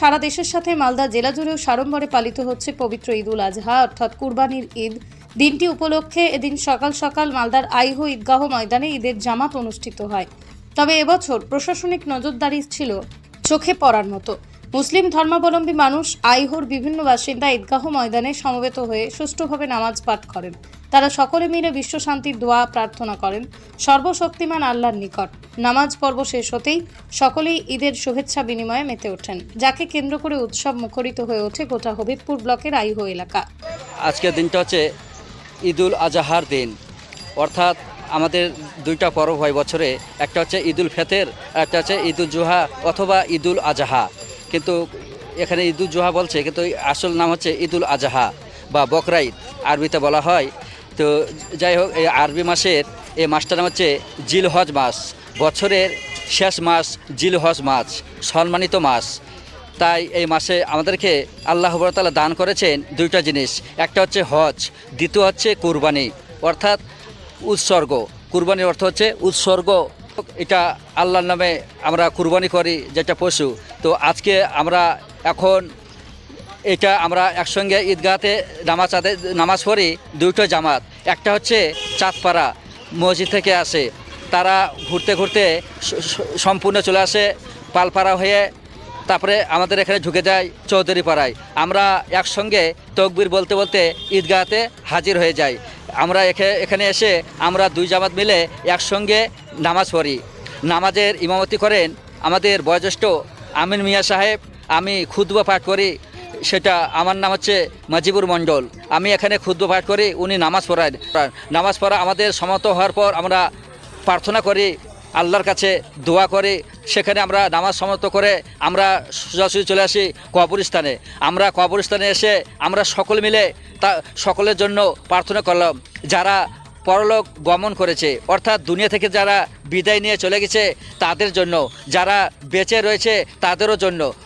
সারা দেশের সাথে মালদা জেলা জুড়েও সাড়ম্বরে পালিত হচ্ছে পবিত্র ঈদ উল আজহা অর্থাৎ কুরবানির ঈদ। দিনটি উপলক্ষে এদিন সকাল সকাল মালদার আইহো ঈদগাহ ময়দানে ঈদের জামাত অনুষ্ঠিত হয়। তবে এবছর প্রশাসনিক নজরদারি ছিল চোখে পড়ার মতো। মুসলিম ধর্মাবলম্বী মানুষ আইহোর বিভিন্ন বাসিন্দা ঈদগাহ ময়দানে সমবেত হয়ে সুষ্ঠুভাবে নামাজ পাঠ করেন। তারা সকলে মিলে বিশ্ব শান্তির দোয়া প্রার্থনা করেন সর্বশক্তিমান আল্লাহর নিকট। নামাজ পর্ব শেষ হতেই সকলেই ঈদের শুভেচ্ছা বিনিময়ে মেতে ওঠেন, যাকে কেন্দ্র করে উৎসব মুখরিত হয়ে ওঠে গোটা হবিবপুর ব্লকের আইহো এলাকা। আজকের দিনটা হচ্ছে ঈদ উল আজহার দিন, অর্থাৎ আমাদের দুইটা পর্ব হয় বছরে, একটা হচ্ছে ঈদ উল ফিতর, একটা হচ্ছে ঈদ উল জুহা অথবা ঈদ উল আজহা। কিন্তু এখানে ঈদ উল জুহা বলছে, কিন্তু আসল নাম হচ্ছে ঈদ উল আজহা বা বকরা ঈদ আরবিতে বলা হয়। তো যাই হোক, এই আরবি মাসের এই মাসটার নাম হচ্ছে জিলহজ মাস, বছরের শেষ মাস জিলহজ মাস, সম্মানিত মাস। তাই এই মাসে আমাদেরকে আল্লাহ তাআলা দান করেছেন দুইটা জিনিস, একটা হচ্ছে হজ, দ্বিতীয় হচ্ছে কুরবানি অর্থাৎ উৎসর্গ। কুরবানির অর্থ হচ্ছে উৎসর্গ। এটা আল্লাহর নামে আমরা কুরবানি করি, যেটা পশু। তো আজকে আমরা এখন এটা আমরা একসঙ্গে ঈদগাহতে নামাজ পড়ি দুটো জামাত। একটা হচ্ছে চাঁদপাড়া মসজিদ থেকে আসে, তারা ঘুরতে ঘুরতে সম্পূর্ণ চলে আসে পালপাড়া হয়ে, তারপরে আমাদের এখানে ঢুকে যায় চৌধুরী পাড়ায়। আমরা একসঙ্গে তকবির বলতে বলতে ঈদগাহতে হাজির হয়ে যাই। আমরা এখানে এসে আমরা দুই জামাত মিলে একসঙ্গে নামাজ পড়ি। নামাজের ইমামতি করেন আমাদের বয়োজ্যেষ্ঠ আমিন মিয়া সাহেব। আমি খুতবা পাঠ করি, সেটা আমার নাম হচ্ছে মাজিবুর মণ্ডল। আমি এখানে খুতবা পাঠ করি, উনি নামাজ পড়ান। নামাজ পড়া আমাদের সমাপ্ত হওয়ার পর আমরা প্রার্থনা করি, আল্লাহর কাছে দোয়া করি। সেখানে আমরা নামাজ সমাপ্ত করে আমরা সোজাসুজি চলে আসি কবরস্থানে। আমরা কবরস্থানে এসে আমরা সকল মিলে সকলের জন্য প্রার্থনা করলাম, যারা পরলোক গমন করেছে অর্থাৎ দুনিয়া থেকে যারা বিদায় নিয়ে চলে গেছে তাদের জন্য, যারা বেঁচে রয়েছে তাদেরও জন্য।